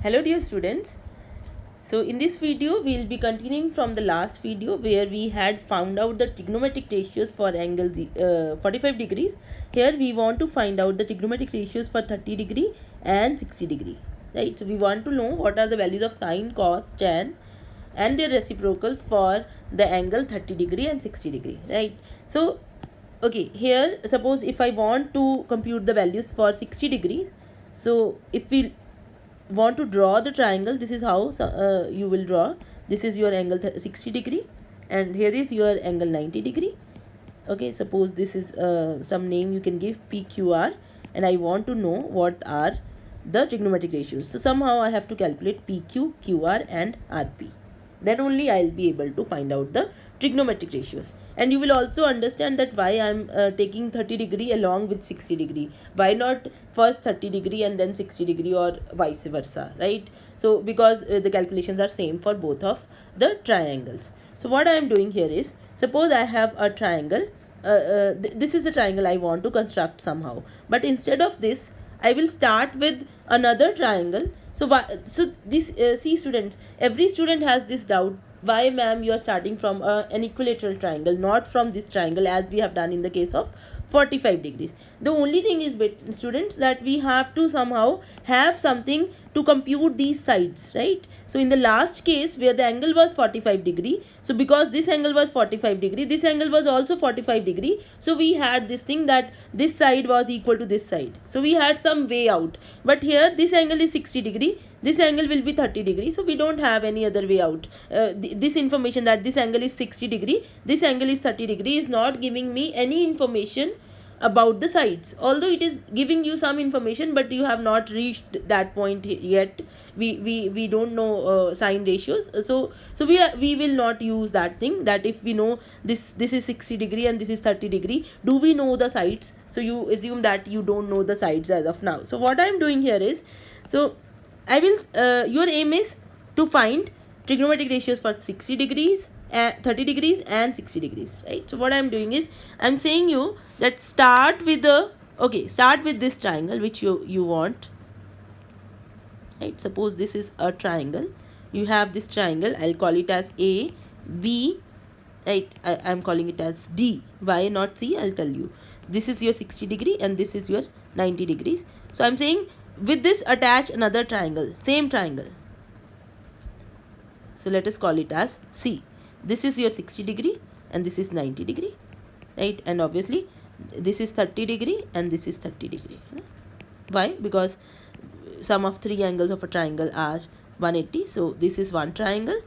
Hello dear students. So in this video we will be continuing from the last video where we had found out the trigonometric ratios for angle 45 degrees. Here we want to find out the trigonometric ratios for 30 degree and 60 degree. Right. So we want to know what are the values of sine, cos, tan and their reciprocals for the angle 30 degree and 60 degree. Right. So okay, here suppose if I want to compute the values for 60 degree. So if we want to draw the triangle, this is how you will draw. This is your angle 60 degree and here is your angle 90 degree. Okay, suppose this is some name you can give PQR, and I want to know what are the trigonometric ratios. So somehow I have to calculate PQ, QR and RP. Then only I will be able to find out the trigonometric ratios. And you will also understand that why I am taking 30 degree along with 60 degree. Why not first 30 degree and then 60 degree or vice versa, right? So because the calculations are same for both of the triangles. So what I am doing here is, suppose I have a triangle. This is a triangle I want to construct somehow. But instead of this, I will start with another triangle. So this see students, every student has this doubt. Why ma'am you are starting from an equilateral triangle, not from this triangle as we have done in the case of 45 degrees. The only thing is, students, that we have to somehow have something to compute these sides, right? So in the last case where the angle was 45 degree, so because this angle was 45 degree, this angle was also 45 degree, so we had this thing that this side was equal to this side, so we had some way out. But here this angle is 60 degree, this angle will be 30 degree, so we don't have any other way out. This information that this angle is 60 degree, this angle is 30 degree is not giving me any information about the sides, although it is giving you some information, but you have not reached that point yet. We don't know sine ratios, so we will not use that thing, that if we know this is 60 degree and this is 30 degree, do we know the sides? So you assume that you don't know the sides as of now. So what I am doing here is, so I will your aim is to find trigonometric ratios for 60 degrees, 30 degrees and 60 degrees, right? So what I am doing is, I am saying you that start with this triangle which you want, right? Suppose this is a triangle, you have this triangle, I'll call it as A, B, right? I am calling it as D. Why not C? I'll tell you. This is your 60 degree and this is your 90 degrees. So I'm saying with this attach another triangle, same triangle. So let us call it as C. This is your 60 degree and this is 90 degree, right? And obviously this is 30 degree and this is 30 degree. Why? Because sum of three angles of a triangle are 180. So this is one triangle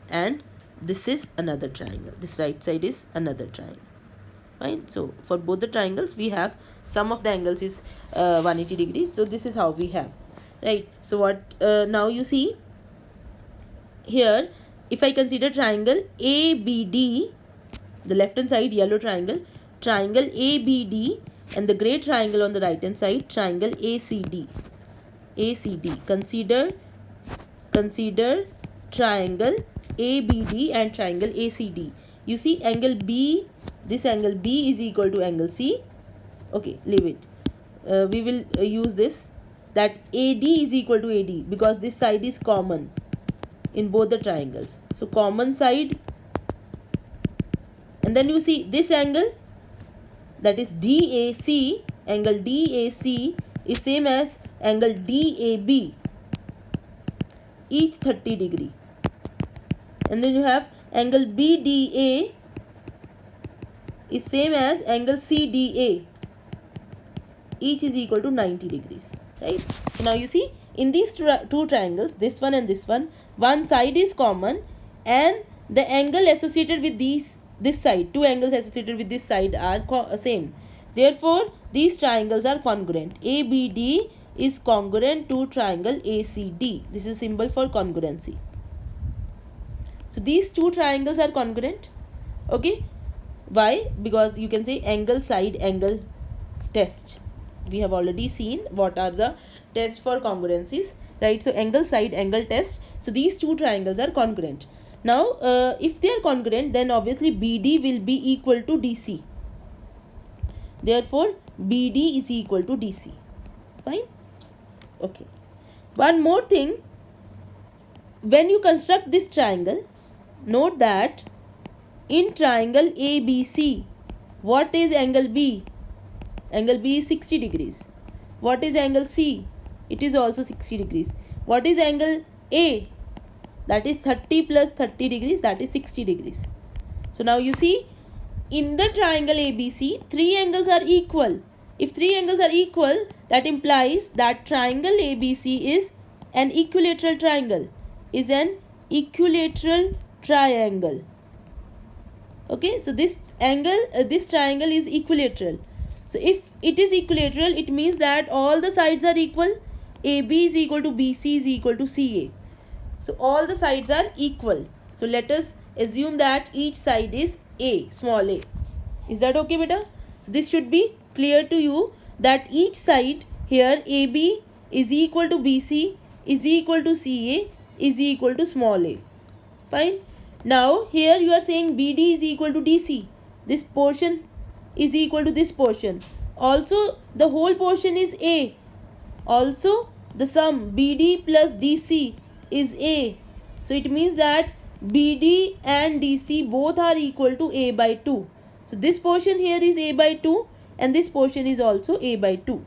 and this is another triangle. This right side is another triangle. Fine. So for both the triangles we have sum of the angles is 180 degrees. So this is how we have, right? So what now you see here, if I consider triangle ABD, the left hand side yellow triangle ABD, and the gray triangle on the right hand side triangle ACD. Consider triangle ABD and triangle ACD. You see angle B, this angle B is equal to angle C. Okay, leave it. We will use this, that AD is equal to AD because this side is common in both the triangles. So common side, and then you see this angle, that is DAC, angle DAC is same as angle DAB, each 30 degree. And then you have angle BDA is same as angle CDA, each is equal to 90 degrees, right? So now you see in these two triangles, this one and this one side is common and the angle associated with this side, two angles associated with this side are same. Therefore these triangles are congruent. ABD is congruent to triangle ACD. This is symbol for congruency. So these two triangles are congruent. Okay, why? Because you can say angle side angle test. We have already seen what are the tests for congruencies, right? So angle side angle test. So these two triangles are congruent. Now if they are congruent, then obviously BD will be equal to DC. Therefore BD is equal to DC. Fine. Okay. One more thing, when you construct this triangle, note that in triangle ABC, what is angle B? Angle B is 60 degrees. What is angle C? It is also 60 degrees. What is angle A? That is 30 plus 30 degrees, that is 60 degrees. So now you see, in the triangle ABC, three angles are equal. If three angles are equal, that implies that triangle ABC is an equilateral triangle. Is an equilateral triangle. Okay, so this angle, this triangle is equilateral. So if it is equilateral, it means that all the sides are equal. AB is equal to BC is equal to CA. So all the sides are equal. So let us assume that each side is A, small a. Is that okay, beta? So this should be clear to you that each side here AB is equal to BC is equal to CA is equal to small a. Fine. Now here you are saying BD is equal to DC. This portion is equal to this portion. Also the whole portion is A. Also the sum BD plus DC is A. So it means that BD and DC both are equal to A by 2. So this portion here is A by 2 and this portion is also A by 2.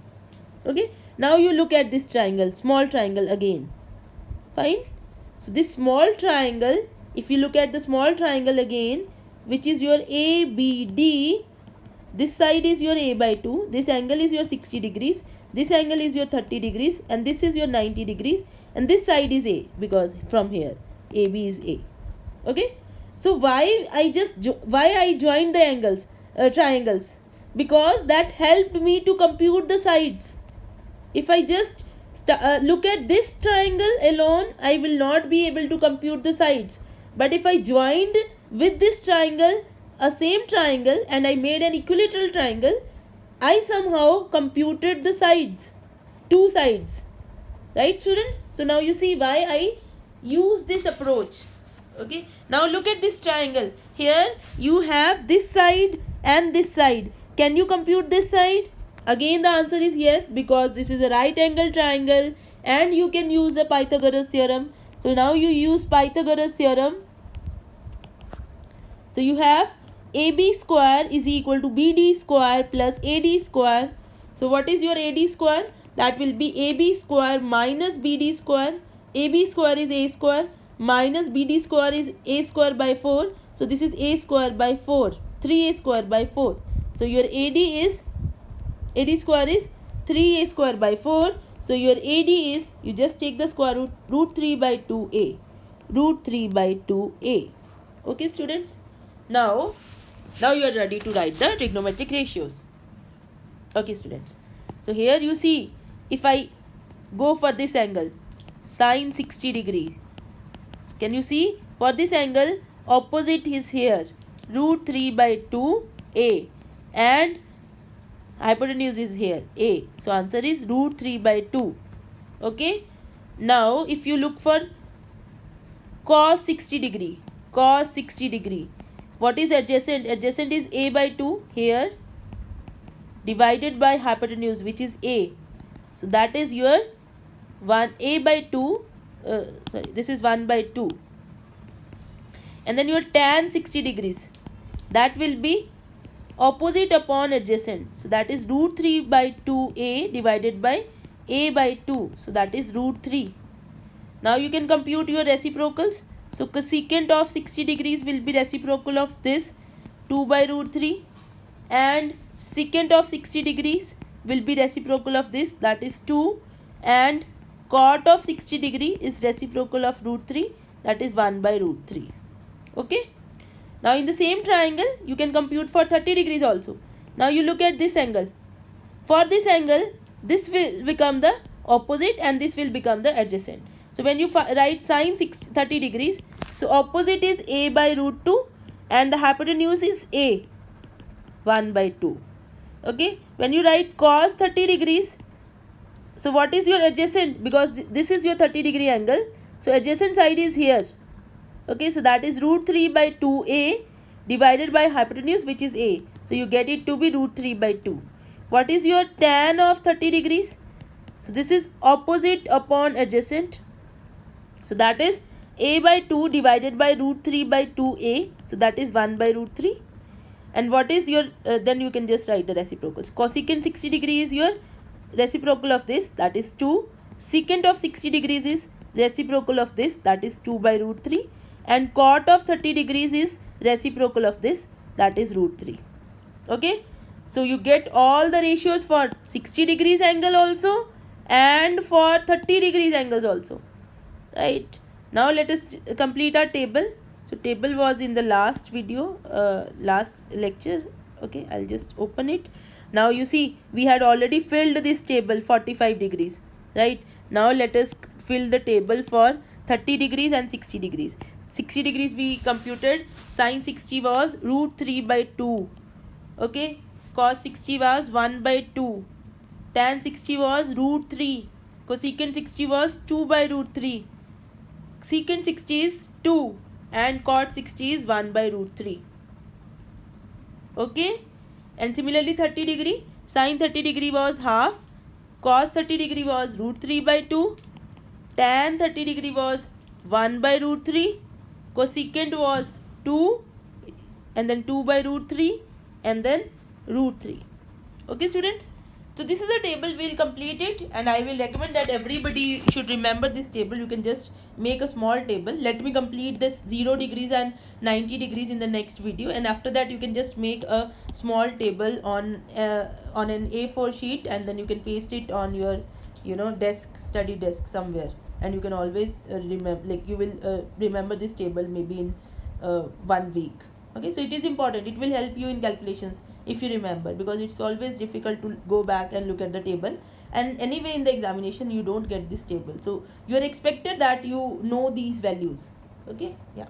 Okay. Now you look at this triangle, small triangle again. Fine. So this small triangle, if you look at the small triangle again, which is your ABD, this side is your A by 2, this angle is your 60 degrees, this angle is your 30 degrees and this is your 90 degrees and this side is A because from here AB is A. Okay. So why I joined the angles, triangles? Because that helped me to compute the sides. If I just look at this triangle alone, I will not be able to compute the sides. But if I joined with this triangle a same triangle and I made an equilateral triangle, I somehow computed the sides, two sides. Right, students? So now you see why I use this approach. Okay. Now look at this triangle. Here you have this side and this side. Can you compute this side? Again the answer is yes, because this is a right angle triangle and you can use the Pythagoras theorem. So now you use Pythagoras theorem. So you have AB square is equal to BD square plus AD square. So what is your AD square? That will be AB square minus BD square. AB square is A square minus BD square is A square by 4. So this is A square by 4. 3A square by 4. So your AD square is 3A square by 4. So your AD is, you just take the square root, root 3 by 2A. Root 3 by 2A. Okay, students? Now you are ready to write the trigonometric ratios. Okay, students. So here you see, if I go for this angle, sine 60 degree. Can you see? For this angle, opposite is here, root 3 by 2A and hypotenuse is here, A. So answer is root 3 by 2. Okay. Now if you look for cos 60 degree, cos 60 degree. What is adjacent? Adjacent is A by 2 here divided by hypotenuse, which is A. So that is your 1A by 2. This is 1 by 2. And then your tan 60 degrees. That will be opposite upon adjacent. So that is root 3 by 2A divided by A by 2. So that is root 3. Now you can compute your reciprocals. So cosecant of 60 degrees will be reciprocal of this 2 by root 3 and secant of 60 degrees will be reciprocal of this, that is 2, and cot of 60 degree is reciprocal of root 3, that is 1 by root 3. Okay. Now in the same triangle you can compute for 30 degrees also. Now you look at this angle. For this angle, this will become the opposite and this will become the adjacent. So when you write sine 30 degrees, so opposite is A by root 2 and the hypotenuse is A, 1 by 2. Okay. When you write cos 30 degrees, so what is your adjacent? Because this is your 30 degree angle. So adjacent side is here. Okay. So that is root 3 by 2A divided by hypotenuse, which is A. So you get it to be root 3 by 2. What is your tan of 30 degrees? So this is opposite upon adjacent. So that is a by 2 divided by root 3 by 2a, so that is 1 by root 3. And what is your, then you can just write the reciprocals. Cosecant 60 degree is your reciprocal of this, that is 2. Secant of 60 degrees is reciprocal of this, that is 2 by root 3. And cot of 30 degrees is reciprocal of this, that is root 3. Okay, so you get all the ratios for 60 degrees angle also and for 30 degrees angles also, right? Now let us complete our table. So table was in the last video, last lecture. Okay, I'll just open it. Now you see we had already filled this table 45 degrees, right? Now let us fill the table for 30 degrees and 60 degrees. 60 degrees we computed, sine 60 was root 3 by 2. Okay, cos 60 was 1 by 2. Tan 60 was root 3. Cosecant 60 was 2 by root 3. Secant 60 is 2 and cot 60 is 1 by root 3. Okay, and similarly 30 degree, sine 30 degree was half, cos 30 degree was root 3 by 2, tan 30 degree was 1 by root 3, cosecant was 2 and then 2 by root 3 and then root 3. Okay students, so this is a table, we'll complete it, and I will recommend that everybody should remember this table. You can just make a small table. Let me complete this 0 degrees and 90 degrees in the next video, and after that you can just make a small table on an A4 sheet, and then you can paste it on your desk, study desk somewhere, and you can always remember, like you will remember this table maybe in 1 week. Okay, so it is important, it will help you in calculations if you remember, because it's always difficult to go back and look at the table, and anyway in the examination you don't get this table, so you are expected that you know these values. Okay, yeah.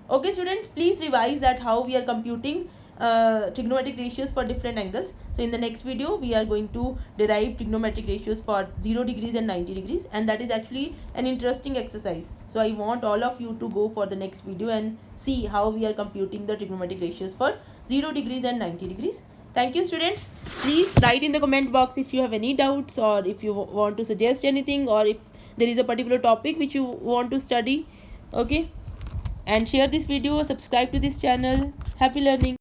Okay students, please revise that how we are computing trigonometric ratios for different angles. So in the next video we are going to derive trigonometric ratios for 0 degrees and 90 degrees, and that is actually an interesting exercise. So I want all of you to go for the next video and see how we are computing the trigonometric ratios for 0 degrees and 90 degrees. Thank you students. Please write in the comment box if you have any doubts, or if you want to suggest anything, or if there is a particular topic which you want to study. Okay, and share this video, subscribe to this channel. Happy learning.